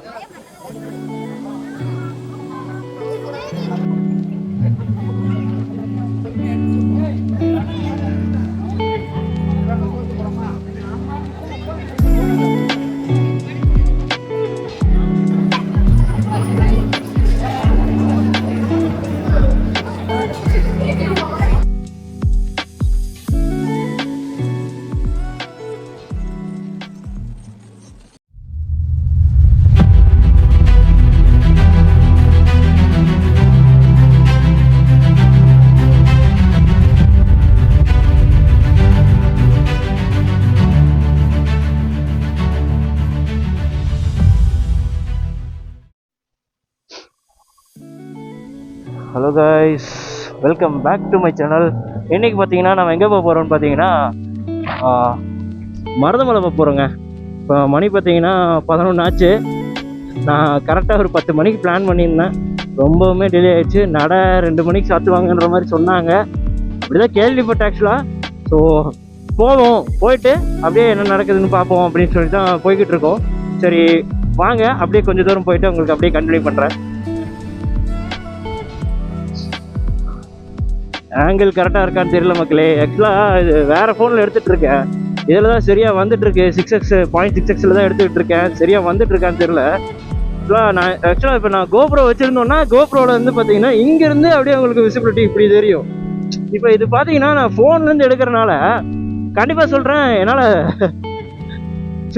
Hello guys, welcome back to my channel. இன்றைக்கி பார்த்தீங்கன்னா நம்ம எங்கே போக போகிறோம்னு பார்த்தீங்கன்னா மருதமலை போக போகிறோங்க. இப்போ மணி பார்த்தீங்கன்னா 11 ஆச்சு. நான் கரெக்டாக ஒரு 10 மணிக்கு பிளான் பண்ணியிருந்தேன். ரொம்பவுமே டிலே ஆகிடுச்சு. 2 மணிக்கு சாத்துவாங்கன்ற மாதிரி சொன்னாங்க. அப்படி தான் கேள்விப்பட்டேன் ஆக்சுவலாக. ஸோ போவோம், போயிட்டு அப்படியே என்ன நடக்குதுன்னு பார்ப்போம் அப்படின்னு சொல்லிட்டு தான் போய்கிட்டு இருக்கோம். சரி வாங்க, அப்படியே கொஞ்சம் தூரம் போயிட்டு உங்களுக்கு அப்படியே கண்டினியூ பண்ணுறேன். ஆங்கிள் கரெக்டாக இருக்கான்னு தெரியல மக்களே. ஆக்சுவலாக இது வேறு ஃபோனில் எடுத்துகிட்டு இருக்கேன். இதில் தான் சரியாக வந்துட்டுருக்கு. 6x தான் எடுத்துக்கிட்டு இருக்கேன். சரியாக வந்துட்டுருக்கான்னு தெரியல. ஆக்சுவலாக இப்போ நான் கோப்ரோ வச்சுருந்தோன்னா கோப்ரோவில் வந்து பார்த்தீங்கன்னா இங்கேருந்து அப்படியே உங்களுக்கு விசிபிலிட்டி இப்படி தெரியும். இப்போ இது பார்த்தீங்கன்னா நான் ஃபோன்லேருந்து எடுக்கிறனால கண்டிப்பாக சொல்கிறேன், என்னால்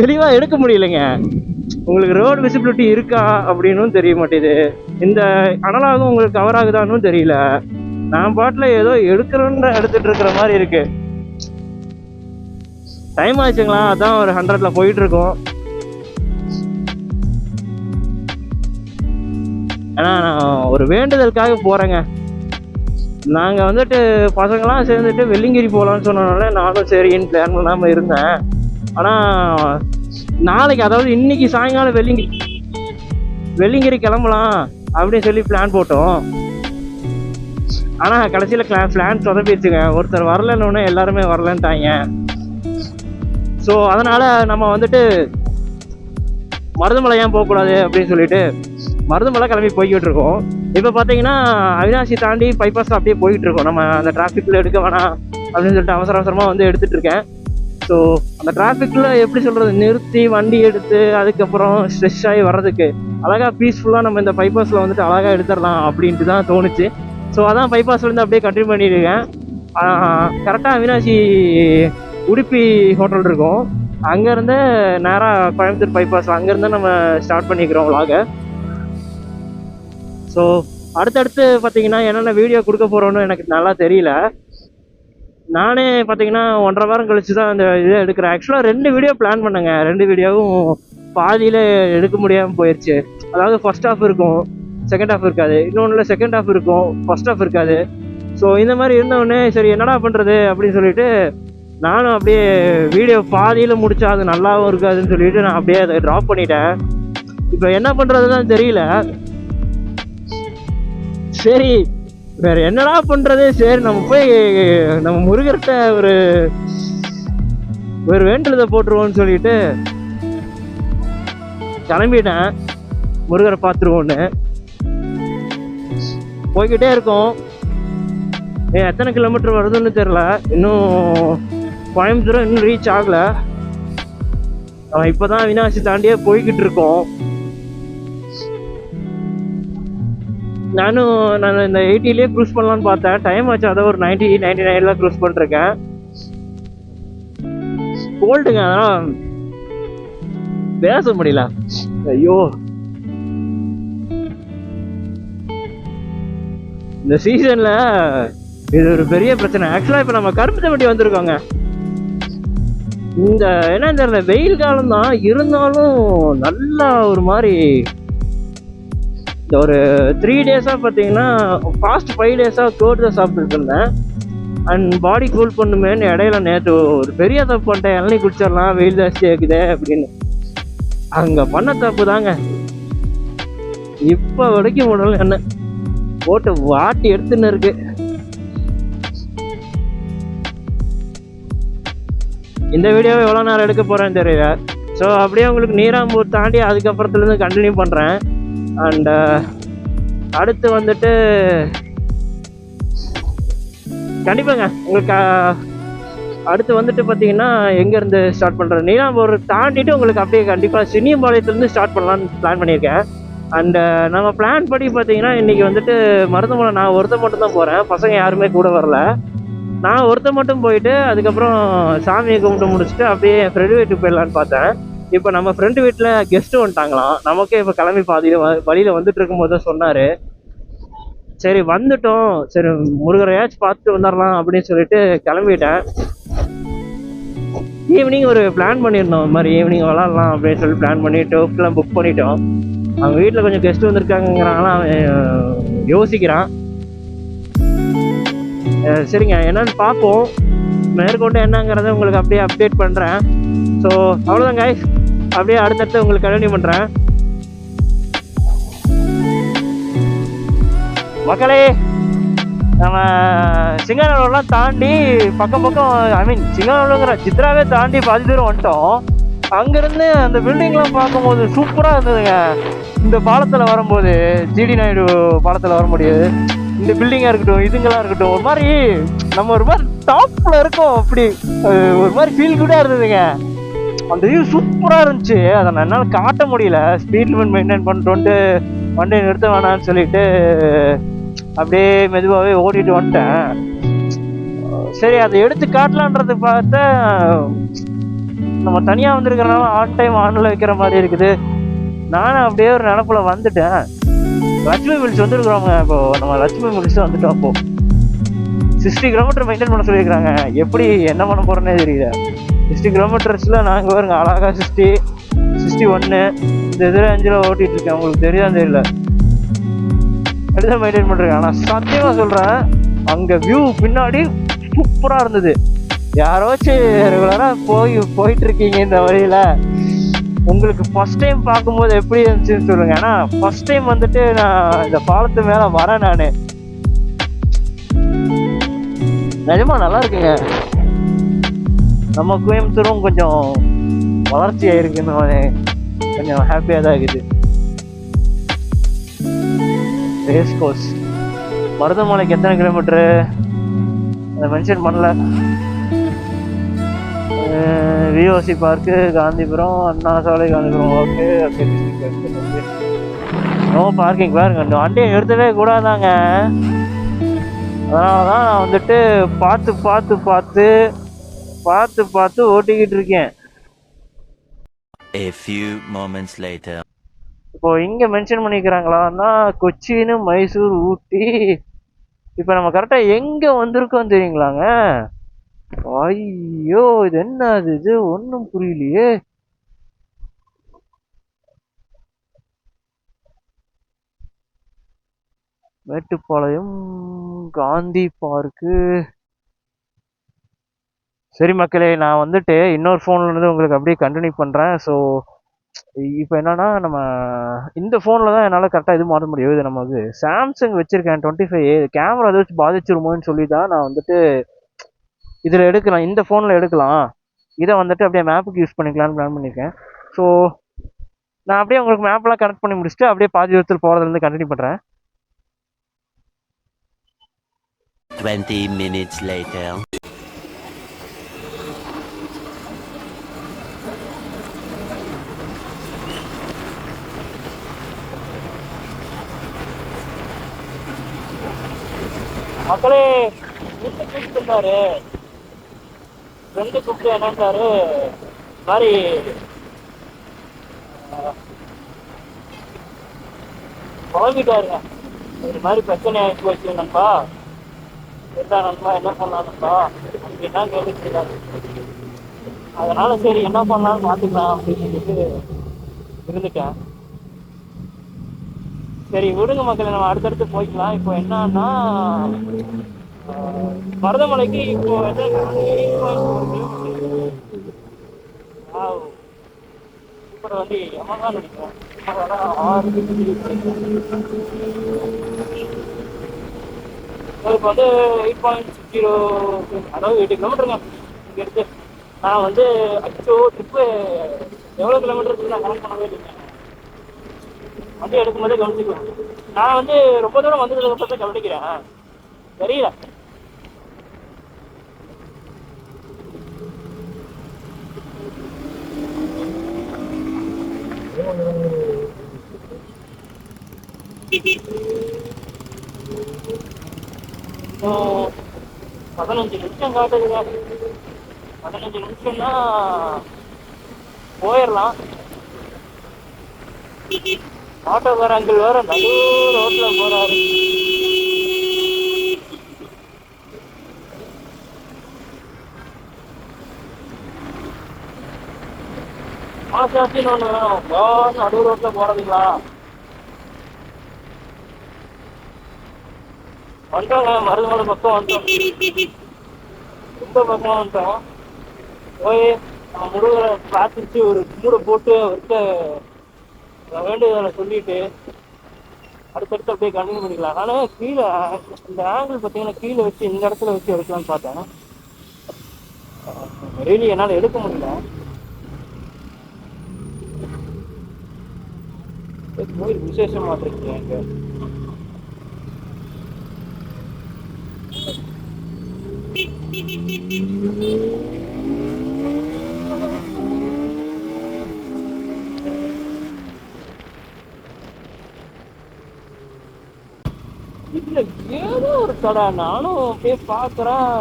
தெளிவாக எடுக்க முடியலைங்க. உங்களுக்கு ரோடு விசிபிலிட்டி இருக்கா அப்படின்னும் தெரிய மாட்டேது. இந்த அனலாகும் உங்களுக்கு கவர் ஆகுதான்னு தெரியல. நான் பாட்டில் ஏதோ எடுக்கிறோன்னு எடுத்துகிட்டு இருக்கிற மாதிரி இருக்கு. டைம் ஆச்சுங்களா, அதான் ஒரு 100ல் போயிட்டு இருக்கோம். ஏன்னா நான் ஒரு வேண்டுதலுக்காக போகிறேங்க. நாங்கள் வந்துட்டு பசங்களாம் சேர்ந்துட்டு வெள்ளிங்கிரி போகலான்னு சொன்னனால நானும் சரின்னு பிளான் பண்ணாமல் இருந்தேன். ஆனால் நாளைக்கு, அதாவது இன்னைக்கு சாயங்காலம் வெள்ளிங்கிரி கிளம்பலாம் அப்படின்னு சொல்லி பிளான் போட்டோம். ஆனால் கடைசியில் பிளான் சொதப்பிடுச்சுங்க. ஒருத்தர் வரலன்னு எல்லாருமே வரலன்ட்டாங்க. ஸோ அதனால் நம்ம வந்துட்டு மருதமலை ஏன் போகக்கூடாது அப்படின்னு சொல்லிட்டு மருதமலை கிளம்பி போய்கிட்டு இருக்கோம். இப்போ பார்த்தீங்கன்னா அவினாசி தாண்டி பைபாஸ் அப்படியே போய்கிட்டு இருக்கோம். நம்ம அந்த டிராஃபிக்கில் எடுக்க வேணாம் அப்படின்னு சொல்லிட்டு அவசரமாக வந்து எடுத்துகிட்டு இருக்கேன். ஸோ அந்த டிராஃபிக்கில் எப்படி சொல்கிறது, நிறுத்தி வண்டி எடுத்து அதுக்கப்புறம் ஸ்ட்ரெஸ் ஆகி வர்றதுக்கு அழகாக பீஸ்ஃபுல்லாக நம்ம இந்த பைபாஸில் வந்துட்டு அழகாக எடுத்துடலாம் அப்படின்ட்டு தான் தோணுச்சு. ஸோ அதான் பைபாஸ்லேருந்து அப்படியே கண்டினியூ பண்ணியிருக்கேன். கரெக்டாக அவினாசி உடுப்பி ஹோட்டல் இருக்கும். அங்கேருந்து நேராக கோயம்புத்தூர் பைபாஸ் அங்கேருந்து நம்ம ஸ்டார்ட் பண்ணிக்கிறோம் vlog. ஸோ அடுத்தடுத்து பார்த்தீங்கன்னா என்னென்ன வீடியோ கொடுக்க போகிறோன்னு எனக்கு நல்லா தெரியல. நானே பார்த்தீங்கன்னா 1.5 வாரம் கழிச்சு தான் அந்த இதை எடுக்கிறேன். ஆக்சுவலாக 2 வீடியோ பிளான் பண்ணேங்க. 2 வீடியோவும் பாதியில் எடுக்க முடியாமல் போயிடுச்சு. அதாவது ஃபர்ஸ்ட் ஹாஃப் இருக்கும், செகண்ட் ஹாஃப் இருக்காது. இன்னொன்றில் செகண்ட் ஹாஃப் இருக்கும், ஃபர்ஸ்ட் ஹாஃப் இருக்காது. ஸோ இந்த மாதிரி இருந்தவொடனே சரி என்னடா பண்ணுறது அப்படின்னு சொல்லிட்டு நானும் அப்படியே வீடியோ பாதியில் முடித்தா அது நல்லாவும் இருக்காதுன்னு சொல்லிட்டு நான் அப்படியே அதை ட்ராப் பண்ணிட்டேன். இப்போ என்ன பண்ணுறதுன்னு தெரியல. சரி வேறு என்னடா பண்ணுறது, சரி நம்ம போய் நம்ம முருகர்கிட்ட ஒரு வேண்டுதலை போட்டுருவோன்னு சொல்லிட்டு கிளம்பிட்டேன். முருகரை பார்த்துருவோன்னு போய்கிட்டே இருக்கோம். எத்தனை கிலோமீட்டர் வருதுன்னு தெரில. இன்னும் கோயம்புத்தூர் இன்னும் ரீச் ஆகலை. நம்ம இப்போ தான் அவினாசி தாண்டியே போய்கிட்டு இருக்கோம். நான் இந்த 80லேயே க்ரூஸ் பண்ணலான்னு பார்த்தேன். டைம் ஆச்சு, அதை ஒரு 99ல் க்ரூஸ் பண்ணிருக்கேன். கோல்டுங்க, அதெல்லாம் பேச முடியல. ஐயோ, இந்த சீசன்ல இது ஒரு பெரிய பிரச்சனை. ஆக்சுவலா இப்ப நம்ம கரும்பு தம்பட்டி வந்திருக்கோங்க. இந்த என்ன தெரியல, வெயில் காலம் தான் இருந்தாலும் நல்லா ஒரு மாதிரி இந்த ஒரு 3 டேஸா பார்த்தீங்கன்னா ஃபாஸ்ட் 5 டேஸா கோட் தான் சாப்பிட்டுட்டு இருந்தேன். அண்ட் பாடி கூல் பண்ணுமேன்னு இடையில நேற்று ஒரு பெரிய தப்பு பண்ணிட்டேன். இளநீ குடிச்சிடலாம், வெயில் ஜாஸ்தி ஆகுது அப்படின்னு. அங்கே பண்ண தப்பு தாங்க. இப்போ வரைக்கும் உடல் என்ன போட்டு வாட்டி எடுத்துன்னு இருக்கு. இந்த வீடியோவை எவ்வளோ நேரம் எடுக்க போகிறேன்னு தெரியல. ஸோ அப்படியே உங்களுக்கு நீராம்பூர் தாண்டி அதுக்கப்புறத்துலேருந்து கண்டினியூ பண்ணுறேன். அண்டு அடுத்து வந்துட்டு கண்டிப்பாங்க உங்களுக்கு அடுத்து வந்துட்டு பார்த்தீங்கன்னா எங்கேருந்து ஸ்டார்ட் பண்ணுறேன், நீலாம்பூர் தாண்டிட்டு உங்களுக்கு அப்படியே கண்டிப்பாக சின்னியம்பாளையத்துலேருந்து ஸ்டார்ட் பண்ணலான்னு பிளான் பண்ணியிருக்கேன். அண்டு நம்ம பிளான் படி பார்த்தீங்கன்னா இன்றைக்கி வந்துட்டு மருதமலை நான் ஒருத்தர் மட்டும் தான் போகிறேன், பசங்க யாருமே கூட வரல. நான் ஒருத்தர் மட்டும் போயிட்டு அதுக்கப்புறம் சாமியை கும்பிட்டு முடிச்சுட்டு அப்படியே என் ஃப்ரெண்டு வீட்டுக்கு போயிடலான்னு பார்த்தேன். இப்போ நம்ம ஃப்ரெண்டு வீட்டில் கெஸ்ட்டு வந்துட்டாங்களாம். நமக்கே இப்போ கிளம்பி பாதியில் வழியில் வந்துட்டு இருக்கும்போது தான் சொன்னார், சரி வந்துட்டோம், சரி முருகரையாச்சும் பார்த்துட்டு வந்துடலாம் அப்படின்னு சொல்லிட்டு கிளம்பிட்டேன். ஈவினிங் ஒரு பிளான் பண்ணியிருந்தோம், இந்த மாதிரி ஈவினிங் விளாட்லாம் அப்படின்னு சொல்லி பிளான் பண்ணி டோப்லாம் புக் பண்ணிட்டோம். அவங்க வீட்டில் கொஞ்சம் கெஸ்ட்டு வந்திருக்காங்கிறாங்களாம், அவன் யோசிக்கிறான். சரிங்க, என்னன்னு பார்ப்போம், மேற்கொண்டு என்னங்கிறத உங்களுக்கு அப்படியே அப்டேட் பண்ணுறேன். ஸோ அவ்வளோதான் கைஸ், அப்படியே அடுத்தடுத்து உங்களுக்கு கண்டினியூ பண்ணுறேன். மக்களே, நம்ம சிங்காநல்லூர்லாம் தாண்டி பக்கம் ஐ மீன் சிங்காநல்லூருங்கிற சித்ராவே தாண்டி பாதி தூரம் வந்துட்டோம். அங்கேருந்து அந்த பில்டிங்லாம் பார்க்கும்போது சூப்பராக இருந்ததுங்க. இந்த பாலத்தில் வரும்போது, ஜிடி நாயுடு பாலத்தில் வர முடியாது, இந்த பில்டிங்காக இருக்கட்டும், இதுங்கெல்லாம் இருக்கட்டும், ஒரு மாதிரி நம்ம ஒரு மாதிரி டாப்பில் இருக்கோம். அப்படி ஒரு மாதிரி ஃபீல் குட்டாக இருந்ததுங்க. அந்த வியூ சூப்பராக இருந்துச்சு. அதை நான் என்னால் காட்ட முடியல, ஸ்பீட் லிமிட் மெயின்டைன் பண்ணிட்டு வண்டியை நிறுத்த வேணான்னு சொல்லிட்டு அப்படியே மெதுவாகவே ஓட்டிட்டு வந்துட்டேன். சரி, அதை எடுத்து காட்டலான்றது பார்த்தா நம்ம தனியாக வந்துருக்கிறனால ஆன் டைம் ஆனில் வைக்கிற மாதிரி இருக்குது. நானும் அப்படியே ஒரு நினப்பில் வந்துட்டேன். லட்சுமி மில்ஸ் வந்துருக்குறோங்க. இப்போ நம்ம லட்சுமி மில்ஸ் வந்துட்டோம். அப்போது 60 கிலோமீட்டர் மெயின்டைன் பண்ண சொல்லியிருக்கிறாங்க. எப்படி என்ன பண்ண போகிறேன்னே தெரியல. 60 கிலோமீட்டர்ஸில் நாங்கள் வருங்க அழகாக 60, 61 இந்த இதில் 5 ஓட்டிகிட்டு இருக்கேன். உங்களுக்கு தெரியாதுன்னு தெரியல, அப்படிதான் மெயின்டைன் பண்ணுறேன். ஆனால் சத்தியமாக சொல்கிறேன், அங்கே வியூ பின்னாடி சூப்பராக இருந்தது. யாராச்சும் ரெகுலராக போயிட்டு இருக்கீங்க இந்த வழியில், உங்களுக்கு ஃபஸ்ட் டைம் பார்க்கும்போது எப்படி இருந்துச்சுன்னு சொல்லுங்க. ஏன்னா ஃபஸ்ட் டைம் வந்துட்டு நான் இந்த பாலத்து மேலே வரேன். நான் நிஜமாக நல்லா இருக்குங்க. நம்ம கோயம்புத்தூரும் கொஞ்சம் வளர்ச்சி ஆகிருக்குன்னு கொஞ்சம் ஹாப்பியாக தான் இருக்குது. ரேஸ் கோர்ஸ் மருதமலைக்கு எத்தனை கிலோமீட்டரு அதை மென்ஷன் பண்ணல. VOC park, Gandhipuram, Anna Salai, Gandhipuram. Okay okay, no parking. பாருங்க, இந்த வண்டியை நிறுத்தவே கூடாதாங்க. அதனால தான் நான் வந்துட்டு பார்த்து பார்த்து பார்த்து பார்த்து பார்த்து ஓட்டிக்கிட்டு இருக்கேன். A few moments later. இப்போ இங்கே மென்ஷன் பண்ணிக்கிறாங்களான்னா கொச்சின், மைசூர், ஊட்டி. இப்போ நம்ம கரெக்டாக எங்கே வந்திருக்கோம் தெரியுங்களாங்க? ஐயோ, இது என்ன இது ஒன்றும் புரியலையே. மேட்டுப்பாளையம், காந்தி பார்க்கு. சரி மக்களே, நான் வந்துட்டு இன்னொரு ஃபோன்லேருந்து உங்களுக்கு அப்படியே கண்டினியூ பண்ணுறேன். ஸோ இப்போ என்னன்னா, நம்ம இந்த ஃபோனில் தான் என்னால் கரெக்டாக இது மாற்ற முடியும். இது நம்ம வந்து சாம்சங் வச்சுருக்கேன் 25A. கேமரா அதை வச்சு பாதிச்சிருமோன்னு சொல்லி தான் நான் வந்துட்டு இதில் எடுக்கலாம், இந்த ஃபோனில் எடுக்கலாம், இதை வந்துட்டு அப்படியே மேப்புக்கு யூஸ் பண்ணிக்கலான்னு பிளான் பண்ணியிருக்கேன். ஸோ நான் அப்படியே உங்களுக்கு மேப்லாம் கனெக்ட் பண்ணி முடிச்சுட்டு அப்படியே பாதி தூரத்தில் போகிறதுலேருந்து கண்டினியூ பண்ணுறேன். 20 minutes later. மக்களே, கூப்பிட்டுருந்தாரு ஃப்ரெண்டு, கூப்பிட்டு என்னன்றாரு, மாதிரி குழம்பிட்டாருங்க. இது மாதிரி பிரச்சனை ஆகி போச்சு நண்பா, என்ன நண்பா என்ன பண்ணலாம்ப்பா அப்படின்னா கேட்டுருக்காரு. அதனால சரி என்ன பண்ணலாம்னு பார்த்துக்கலாம் அப்படின்னு சொல்லிட்டு இருந்துட்டேன். சரி விடுங்க மக்களே, நம்ம அடுத்தடுத்து போய்க்கலாம். இப்போ என்னன்னா, மருதமலைக்கு இப்போ இப்போ வந்து எம்மா நினைக்கிறேன் 6 இப்போ வந்து 8.60, அதாவது 8 கிலோமீட்டருங்க இங்கே இருக்கு. நான் வந்து அச்சோ ட்ரிப்பு எவ்வளோ கிலோமீட்டருக்கு நான் கனெக்ட் பண்ணவே இல்லைங்க. வண்டி எடுக்கும்போதே கவனிச்சுக்குவேன். நான் வந்து ரொம்ப தூரம் வந்ததுக்கு அப்புறம் தான் கவனிக்கிறேன். தெரியல. இன்னும் 15 நிமிஷம் காட்டுதுங்க. 15 நிமிஷம்னா போயிடலாம். ஆட்டோக்கார அங்கிள் வேற நடு ரோட்ல போறாரு. ஆசாச்சின்னு ஒண்ணு வேணும். நடு ரோட்ல போறதுங்களா? வந்துட்டோங்க. மருதமலை பக்கம் வந்துட்டோம். ரொம்ப பக்கம் வந்துட்டோம். போய் முருகரை பார்த்துச்சு ஒரு மூடை போட்டு அவர்கிட்ட வேண்டியதை சொல்லிட்டு அடுத்தடுத்து அப்படியே கண்டினியூ பண்ணிக்கலாம். ஆனால் கீழே இந்த ஆங்கிள் பார்த்தீங்கன்னா கீழே வச்சு இந்த இடத்துல வச்சு எடுக்கலாம்னு பார்த்தேன். ரெயிலி என்னால் எடுக்க முடியல. கோயில் விசேஷமா இருக்கீங்க இங்க. இல்ல ஏதோ ஒரு கடை நானும் அப்படியே பாக்குறேன்.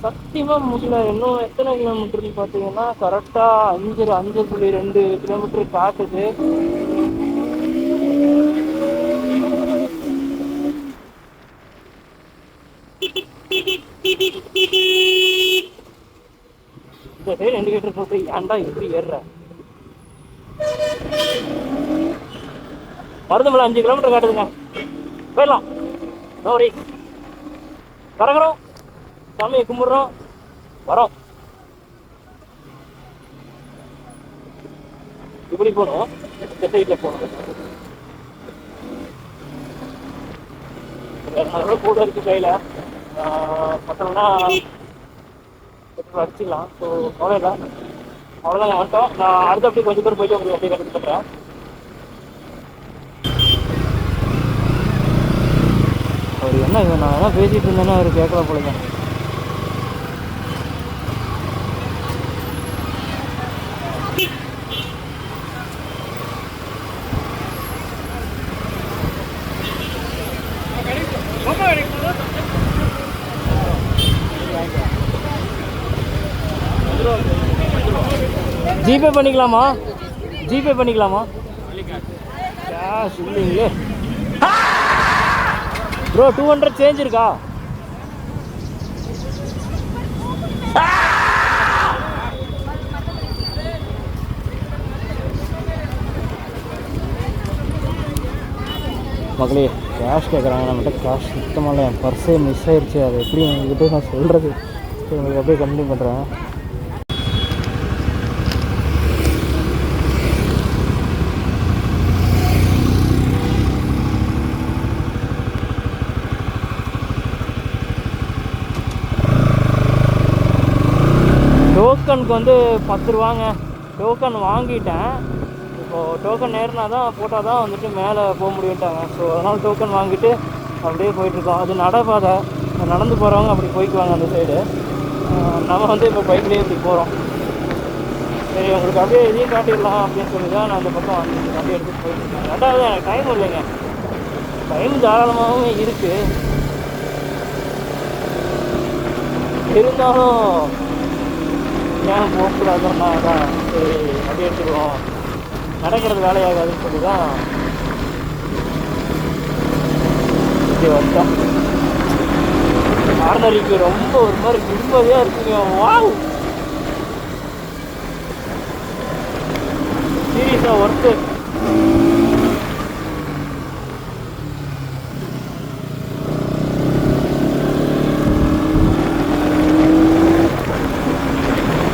சத்தியமா முடியல. இன்னும் எத்தனை கிலோமீட்டர்னு பாத்தீங்கன்னா கரெக்டா 5.2 கிலோமீட்டர் காட்டுது. இந்த சைடு இண்டிகேட்டர் போட்டு ஏன்டா இப்படி ஏறுற? மருதமலை 5 கிலோமீட்டர் காட்டுதுங்க. போயிடலாம். நோரி கறக்குறோம், சாமியை கும்பிடுறோம், வரோம். இப்படி போகணும். இந்த சைடில் போகணும். 200 கூட இருக்கு கையில். பத்தோம்னா அடிச்சிடலாம். ஸோ அவ்வளோதா. அவ்வளோதான் வந்துட்டோம். நான் அடுத்த அப்படி கொஞ்சம் பேர் போயிட்டு உங்களுக்கு அப்படியே கண்டிப்பாக பண்ணுறேன். அவர் என்ன நான் என்ன பேசிகிட்டு இருந்தேன்னா அவர் கேட்கல போலுங்க. ஜிபே பண்ணிக்கலாமா? ஜிபே பண்ணிக்கலாமா? கேஷ் இல்லைங்களே ப்ரோ. 200 சேஞ்ச் இருக்கா? மக்களே கேஷ் கேட்குறாங்க. நம்மகிட்ட கேஷ் சுத்தமாக என் பர்ஸே மிஸ் ஆயிடுச்சு. அது எப்படி எங்ககிட்ட நான் சொல்கிறது? உங்களுக்கு அப்படியே கண்டினியூ பண்ணுறேன். டோக்கனுக்கு வந்து 10 ரூபாங்க. டோக்கன் வாங்கிட்டேன். இப்போது டோக்கன் நேர்னா தான் போட்டால் தான் வந்துட்டு மேலே போக முடியும்ட்டாங்க. ஸோ அதனால் டோக்கன் வாங்கிட்டு அப்படியே போயிட்டுருக்கோம். அது நடப்பாதை, நடந்து போகிறவங்க அப்படி போய்க்குவாங்க அந்த சைடு. நம்ம வந்து இப்போ பைக்லேயே இப்படி போகிறோம். சரி உங்களுக்கு அப்படியே இதையும் காட்டிடலாம் அப்படின்னு சொல்லி தான் நான் அந்த பக்கம் வந்து அப்படியே எடுத்துகிட்டு போயிட்டுருக்கேன். ரெண்டாவது எனக்கு டைம் இல்லைங்க. டைம் தாராளமாகவும் இருக்குது. இருந்தாலும் ஏன் போகக்கூடாதுன்னா தான் சரி அப்படியே எடுத்துக்குவோம். நடக்கிறது வேலையாகாதுன்னு சொல்லி தான் இப்படி வந்தோம். ஆர்னரிக்கு ரொம்ப ஒரு மாதிரி நிம்மதியாக இருக்குங்க. வாவ், சீரியஸாக ஒர்த்து.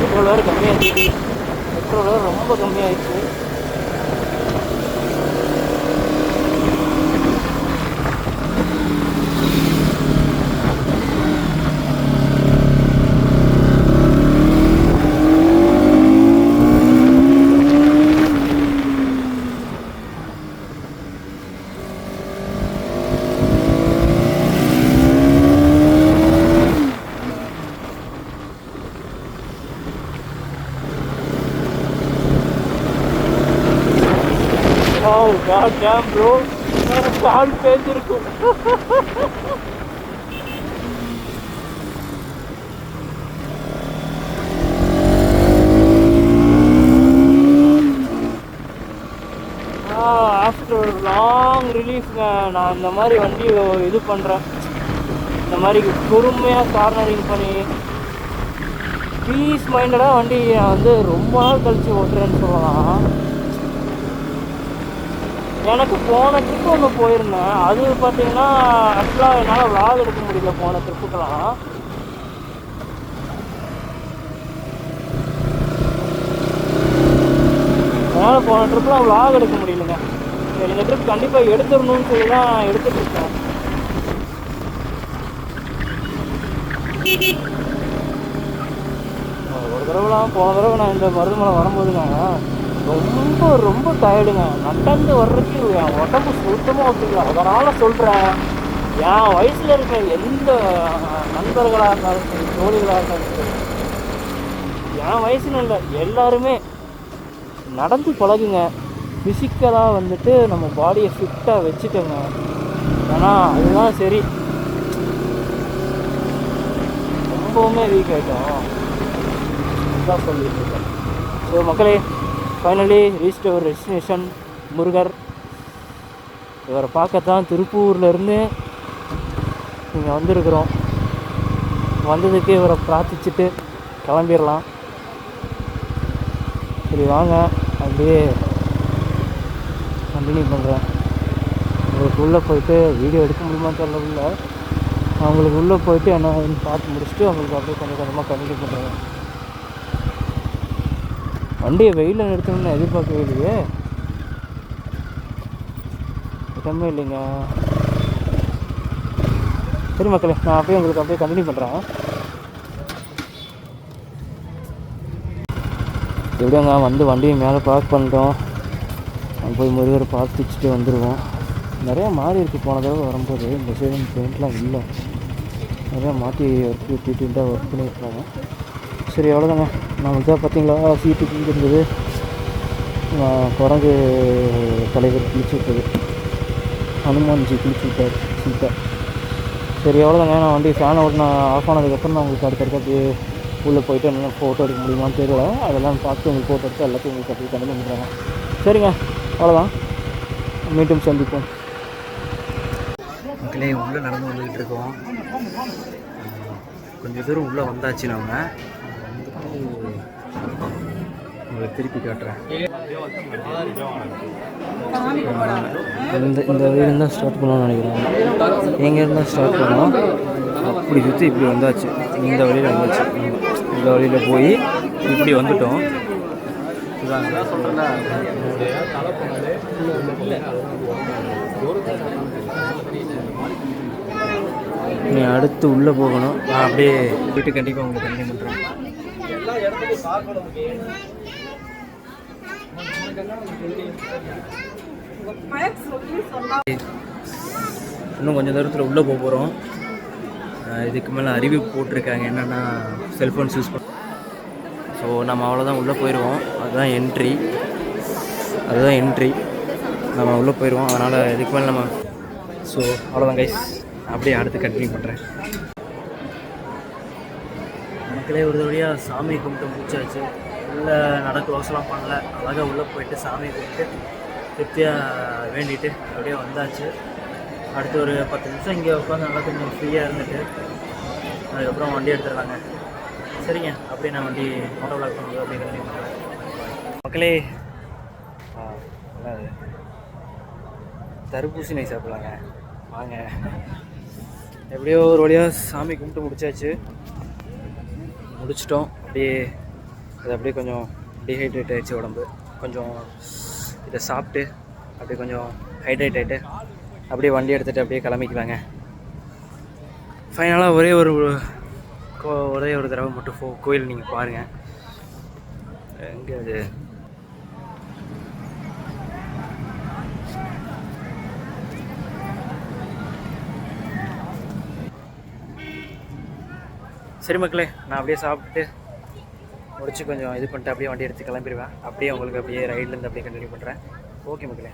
பெட்ரோல் வேறு கம்மியாகிடுச்சு. பெட்ரோல் வேறு ரொம்ப கம்மியாகிடுச்சு. Oh god damn bro, கால் பேஞ்சிருக்கும். ஆஃப்டர் லாங் ரிலீஃப்ங்க நான் இந்த மாதிரி வண்டி இது பண்ணுறேன். இந்த மாதிரி பொறுமையாக கார்னரிங் பண்ணி பீஸ் மைண்டடாக வண்டி நான் வந்து ரொம்ப நாள் கழித்து ஓட்டுறேன்னு சொல்லலாம். எனக்கு போன ட்ரிப்பு ஒன்று போயிருந்தேன். அது பார்த்தீங்கன்னா ஆக்சுவலாக என்னால் விளாக் எடுக்க முடியல போன ட்ரிப்புக்கெல்லாம். என்னால் போன ட்ரிப்லாம் விளாக் எடுக்க முடியலைங்க. சரி, இந்த ட்ரிப் கண்டிப்பாக எடுத்துடணும்னு சொல்லி தான் எடுத்துகிட்டு இருக்கேன். ஒரு தடவைலாம் போன தடவை நான் இந்த மருதமலை வரும்போதுங்க ரொம்ப ரொம்ப டயர்டுங்க. நடந்து வர்றதுக்கு என் உடம்பு சுத்தமாக ஒத்துக்கல. அதனால் சொல்கிறேன், என் வயசில் இருக்கிற எந்த நண்பர்களாக இருந்தாலும் சரி, தோழிகளாக இருந்தாலும் சரி, என் வயசுல இல்லை, எல்லாருமே நடந்து பழகுங்க. ஃபிசிக்கலாக வந்துட்டு நம்ம பாடியை ஃபிட்டாக வச்சுக்கோங்க. ஏன்னா அதுதான் சரி. ரொம்பவுமே வீக் ஆகிட்டோம் தான் சொல்லிட்டு இருக்கேன். ஸோ மக்களே, ஃபைனலி ரீச்ட் அவர் டெஸ்டினேஷன் முருகர். இவரை பார்க்கத்தான் திருப்பூர்லேருந்து இங்கே வந்திருக்கிறோம். வந்ததுக்கு இவரை பிரார்த்திச்சுட்டு கிளம்பிடலாம். சரி வாங்க, அப்படியே கண்டினியூ பண்ணுறேன். உங்களுக்கு உள்ளே போயிட்டு வீடியோ எடுக்க முடியுமான்னு தெரியல. அவங்களுக்கு உள்ளே போயிட்டு என்னன்னு பார்த்து முடிச்சுட்டு அவங்களுக்கு அப்படியே கொஞ்சம் கொஞ்சமாக கண்டினியூ பண்ணுறேன். வண்டியை வெயிலில் நிறுத்தணும்னு எதிர்பார்க்கவே இல்லையே. இடமே இல்லைங்க. சரி மக்களே, நான் அப்படியே உங்களுக்கு அப்படியே கண்டினியூ பண்ணுறேன். எப்படியாங்க வந்து வண்டியை மேலே பார்க் பண்ணிட்டோம். போய் முருகரை பார்த்துச்சுட்டு வந்துடுவோம். நிறையா மாறி இருக்குது. போன தடவை வரும்போது இந்த சைடு பெயிண்ட்லாம் இல்லை, நிறையா மாற்றி ஒர்க் விட்டுட்டு ஒர்க் பண்ணியிருக்காங்க. சரி அவ்வளோதாங்க. நம்மளுக்கு தான் பார்த்தீங்களா சீட்டு கீழே இருந்தது. குரங்கு தலைவர் குளிச்சு விட்டது, ஹனுமான்ஜி குளிச்சு விட்டார் சீட்டை. சரி அவ்வளோதாங்க. நான் வண்டி ஃபேனை ஓட்டினா ஆஃப் ஆனதுக்கப்புறம் நான் உங்களுக்கு அடுத்தடுத்து அப்படியே உள்ளே போய்ட்டு என்ன ஃபோட்டோ எடுக்க முடியுமான்னு தெரியல. அதெல்லாம் பார்த்து உங்களுக்கு ஃபோட்டோ எடுத்து எல்லாத்தையும் உங்களுக்கு அப்படியே கண்டிப்பாக பண்ணுறாங்க. சரிங்க, அவ்வளோதான். மீண்டும் சந்திப்போம். மக்களே, உள்ளே நடந்து வந்துக்கிட்டு இருக்கோம். கொஞ்சம் தூரம் உள்ளே வந்தாச்சு. நம்ம உங்களுக்கு திருப்பி காட்டுறேன். இந்த வீடு தான் ஸ்டார்ட் பண்ணோன்னு நினைக்கிறேன். எங்கே இருந்தால் ஸ்டார்ட் பண்ணோம், அப்படி சுற்றி இப்படி வந்தாச்சு. இந்த வழியில் வந்தாச்சு. இந்த வழியில் போய் இப்படி வந்துட்டோம். நீ அடுத்து உள்ளே போகணும். நான் அப்படியே போயிட்டு கண்டிப்பாக உங்களுக்கு கண்டினியூ பண்ணுறேன். இன்னும் கொஞ்சம் தூரத்தில் உள்ளே போக போகிறோம். இதுக்கு மேலே அறிவிப்பு போட்டிருக்காங்க என்னென்னா செல்ஃபோன்ஸ் யூஸ் பண்ண. ஸோ நம்ம அவ்வளோதான், உள்ளே போயிடுவோம். அதுதான் என்ட்ரி. நம்ம உள்ளே போயிடுவோம். அதனால் இதுக்கு மேலே நம்ம ஸோ அவ்வளோதான் கைஸ். அப்படியே அடுத்து கண்டினியூ பண்ணுறேன். மக்களே, ஒரு வழியாக சாமி கும்பிட்டு முடிச்சாச்சு. உள்ளே நடக்க க்ளோஸ்லாம் பண்ணல. அழகாக உள்ளே போயிட்டு சாமி கும்பிட்டு திருப்தியாக வேண்டிட்டு அப்படியே வந்தாச்சு. அடுத்து ஒரு 10 நிமிஷம் இங்கே உட்காந்து நல்லா கொஞ்சம் ஃப்ரீயாக இருந்துட்டு அதுக்கப்புறம் வண்டி எடுத்துடுறாங்க. சரிங்க, அப்படியே நான் வண்டி மோட்டோ விளாக் பண்ணுறது அப்படியே கண்டினியூ பண்ணுறேன். மக்களே, தர்பூசணி சாப்பிட்லாங்க வாங்க. எப்படியோ ஒரு வழியாக சாமி கும்பிட்டு முடிச்சிட்டோம். அப்படியே அது அப்படியே கொஞ்சம் டீஹைட்ரேட் ஆகிடுச்சு உடம்பு. கொஞ்சம் இதை சாப்பிட்டு அப்படியே கொஞ்சம் ஹைட்ரேட் ஆகிட்டு அப்படியே வண்டி எடுத்துகிட்டு அப்படியே கிளம்பிக்கலாங்க. ஃபைனலாக ஒரே ஒரு தடவை மட்டும் கோயில் நீங்கள் பாருங்கள். எங்கே அது? சரி மக்களே, நான் அப்படியே சாப்பிட்டு முடிச்சு கொஞ்சம் இது பண்ணிட்டு அப்படியே வண்டி எடுத்து கிளம்பிடுவேன். அப்படியே உங்களுக்கு அப்படியே ரைட்லேருந்து அப்படியே கண்டினியூ பண்ணுறேன். ஓகே மக்களே.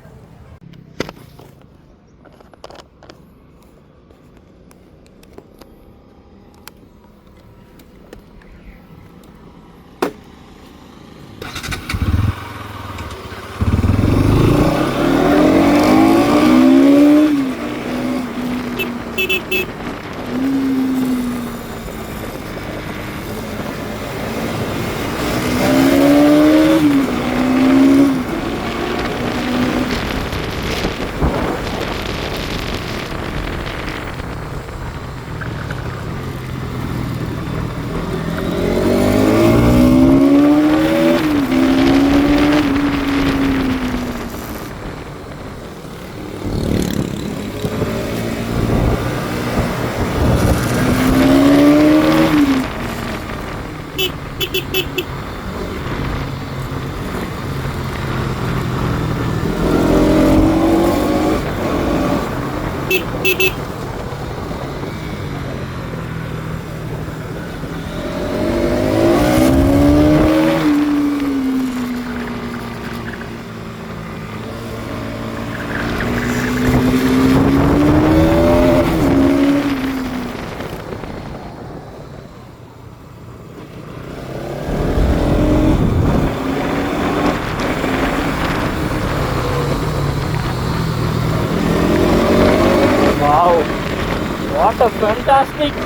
What a fantastic.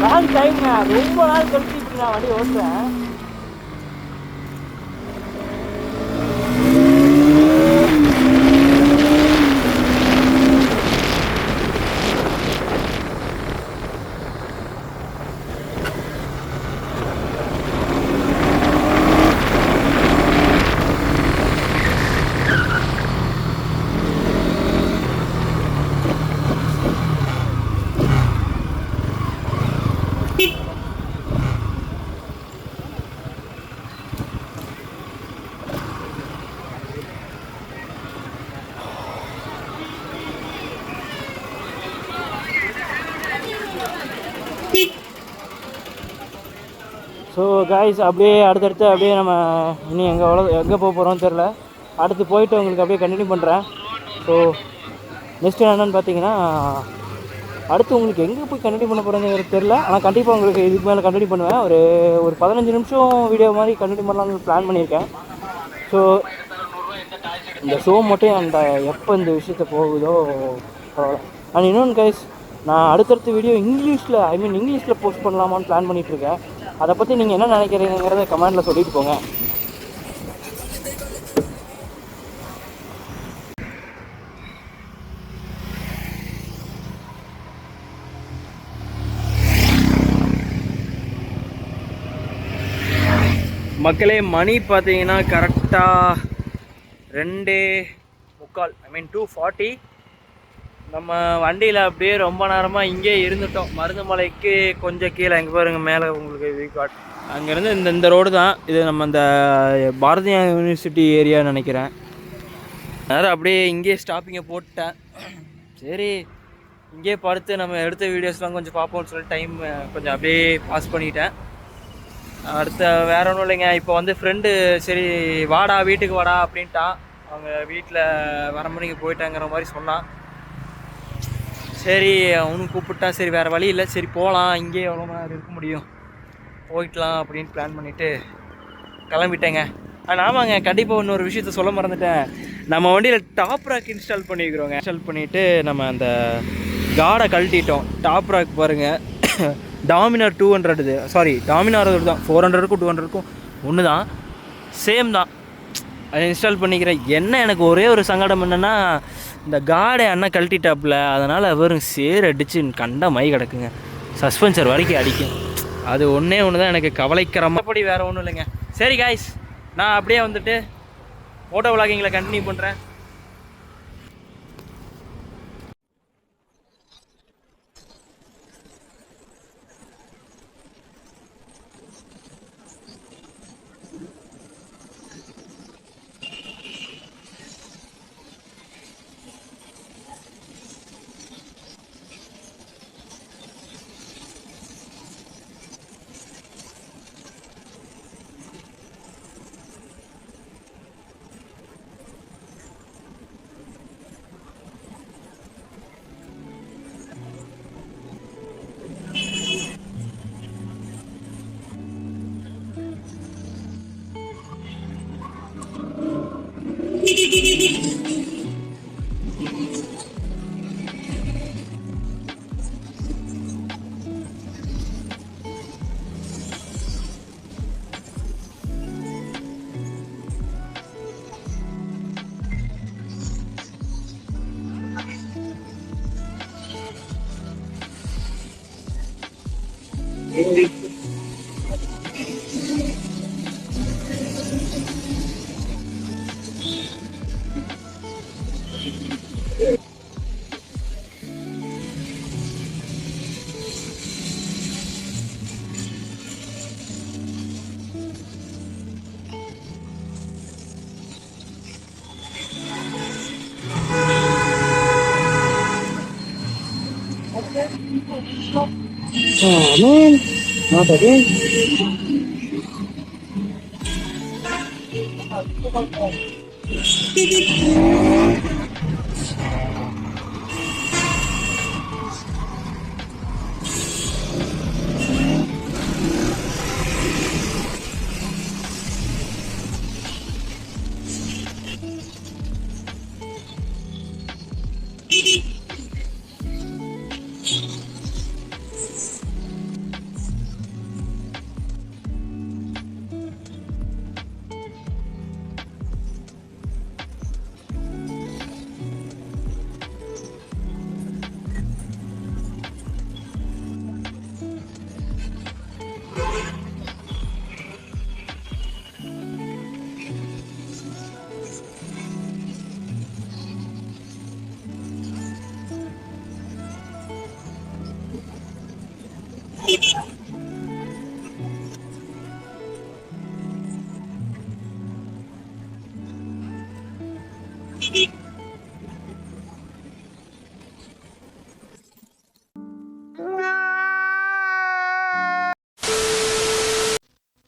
லாங் டைம்ங்க, ரொம்ப நாள் கழிச்சு இப்படி நான் வண்டி ஓட்டுறேன். ஸோ காய்ஸ், அப்படியே அடுத்தடுத்து அப்படியே நம்ம இனி எங்கே போக போகிறோம்னு தெரில. அடுத்து போயிட்டு உங்களுக்கு அப்படியே கண்டினியூ பண்ணுறேன். ஸோ நெக்ஸ்ட்டு என்னென்னு பார்த்தீங்கன்னா, அடுத்து உங்களுக்கு எங்கே போய் கண்டினியூ பண்ண போகிறேன்னு தெரில. ஆனால் கண்டிப்பாக உங்களுக்கு இதுக்கு மேலே கண்டினியூ பண்ணுவேன். ஒரு 15 நிமிஷம் வீடியோ மாதிரி கண்டினியூ பண்ணலாம்னு பிளான் பண்ணியிருக்கேன். ஸோ இந்த ஷோ மட்டும் அந்த எப்போ இந்த விஷயத்தை போகுதோ பரவாயில்ல. அண்ட் இன்னொன்று கைஸ், நான் அடுத்தடுத்த வீடியோ இங்கிலீஷில் போஸ்ட் பண்ணலாமான்னு பிளான் பண்ணிகிட்ருக்கேன். அதை பற்றி நீங்கள் என்ன நினைக்கிறீங்கிறத கமெண்டில் சொல்லிட்டு போங்க. மக்களே, மணி பார்த்தீங்கன்னா கரெக்டாக 2:45 2:40. நம்ம வண்டியில் அப்படியே ரொம்ப நேரமாக இங்கே இருந்துட்டோம். மருதமலைக்கு கொஞ்சம் கீழே எங்கே பாருங்கள், மேலே உங்களுக்கு வீக்காட் அங்கேருந்து இந்த ரோடு தான் இது. நம்ம இந்த பாரதிய யூனிவர்சிட்டி ஏரியான்னு நினைக்கிறேன். அதனால் அப்படியே இங்கேயே ஸ்டாப்பிங்கை போட்டேன். சரி, இங்கேயே படுத்து நம்ம எடுத்த வீடியோஸ்லாம் கொஞ்சம் பார்ப்போம்னு சொல்லிட்டு டைம் கொஞ்சம் அப்படியே பாஸ் பண்ணிட்டேன். அடுத்த வேற ஒன்றும் இல்லைங்க. இப்போ வந்து ஃப்ரெண்டு சரி வாடா வீட்டுக்கு வாடா அப்படின்ட்டான். அவங்க வீட்டில் வரம்பணிக்கு போயிட்டாங்கிற மாதிரி சொன்னான். சரி அவனுக்கு கூப்பிட்டான். சரி வேறு வழி இல்லை, சரி போகலாம், இங்கேயே எவ்வளோ நேரம் இருக்க முடியும், போயிடலாம் அப்படின்னு பிளான் பண்ணிவிட்டு கிளம்பிட்டேங்க. ஆமாங்க, கண்டிப்பாக இன்னொரு விஷயத்த சொல்ல மறந்துட்டேன். நம்ம வண்டியில் டாப் ராக் இன்ஸ்டால் பண்ணிக்கிறோங்க. இன்ஸ்டால் பண்ணிவிட்டு நம்ம அந்த காடை கழட்டிட்டோம். டாப் ராக் பாருங்கள், டாமினார் 200 சாரி டாமினார் தான் 400க்கும் 200க்கும் ஒன்று தான், சேம் தான். அதை இன்ஸ்டால் பண்ணிக்கிறேன். என்ன எனக்கு ஒரே ஒரு சங்கடம் என்னென்னா, இந்த காடை அண்ணன் கழட்டிட்டாப்புல, அதனால் வெறும் சேர் அடித்து கண்ட மை கிடக்குங்க, சஸ்பென்சர் வரைக்கும் அடிக்கும். அது ஒன்றே ஒன்று தான் எனக்கு கவலைக்கிறமப்படி, வேறு ஒன்றும் இல்லைங்க. சரி காய்ஸ், நான் அப்படியே வந்துட்டு ஃபோட்டோ விளாகிங்கில் கண்டினியூ பண்ணுறேன். Oh man, not again.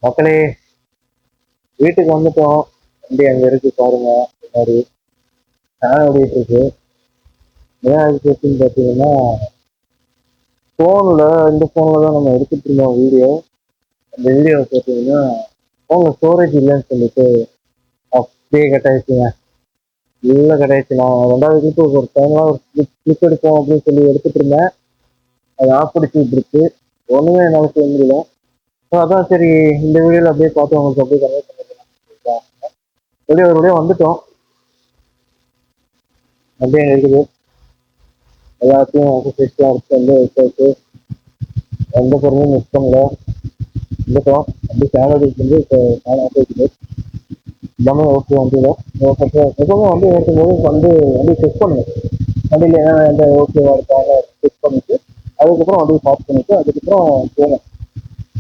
மக்களே, வீட்டுக்கு வந்துட்டோம். வண்டி அங்க இருக்கு பாருங்க, பின்னாடி ஃபேன் ஓடிட்டு இருக்கு. ஏன் ஆச்சுன்னு பார்த்தீங்கன்னா, ஃபோனில் இந்த ஃபோனில் தான் நம்ம எடுத்துட்டு இருந்தோம் வீடியோ. அந்த வீடியோ பார்த்தீங்கன்னா ஃபோனில் ஸ்டோரேஜ் இல்லைன்னு சொல்லிட்டு அப்படியே கட் ஆயிடுச்சுங்க. இல்லை கட் ஆயிடுச்சு. நான் 2வது கிளிப்பு ஒரு டைம்லாம் ஒரு கிளிப் எடுப்போம் அப்படின்னு சொல்லி எடுத்துட்டு இருந்தேன். அது ஆஃப் பிடிச்சிட்டு இருக்கு. ஒன்றுமே என்னால் செய்ய முடியல. ஸோ அதான் சரி, இந்த வீடியோவில் அப்படியே பார்த்து உங்களுக்கு அப்படியே கன்வே பண்ணிக்கலாம். அப்படியே ஒரு வழியாக வந்துட்டோம். அப்படியே இருக்குது எல்லாத்தையும் அசோசியேஷன் எடுத்து வந்து வச்சு எந்த பொருளும் மிஸ் பண்ணல. வந்துட்டோம். அப்படி சேலரி வந்து இப்போ ஆஃப் இருக்குது. எல்லாமே ஓகே வண்டியில். எப்பவுமே வண்டி ஓட்டும்போது வண்டி செக் பண்ணுங்க. வண்டியில் என்ன எந்த ஓகேவா இருக்காங்க செக் பண்ணிட்டு அதுக்கப்புறம் வண்டியை பாஸ் பண்ணிட்டு அதுக்கப்புறம் போகணும்.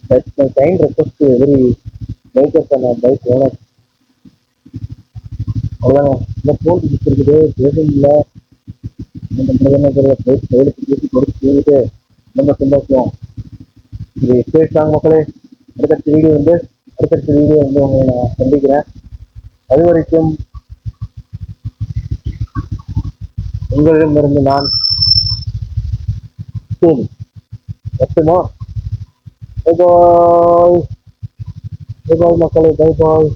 That's my kind request to every bikers and bike owner. அவ்வளோதாங்க. இந்த ஃபோன் இருக்குது பேசும் என்ன பண்ணுறதுன்னு தெரியல. போயிட்டு கையில் பேசி பொறுத்து தூங்கிட்டு நம்ம சம்பாதிக்கலாம். இது பேசுகிறாங்க மக்களே. அடுத்தடுத்த வீடியோ வந்து உங்களை நான் சந்திக்கிறேன். அது வரைக்கும் உங்களிடமிருந்து நான் எட்டுமா. Bye bye. பை பாய் மக்களே, பை பாய்.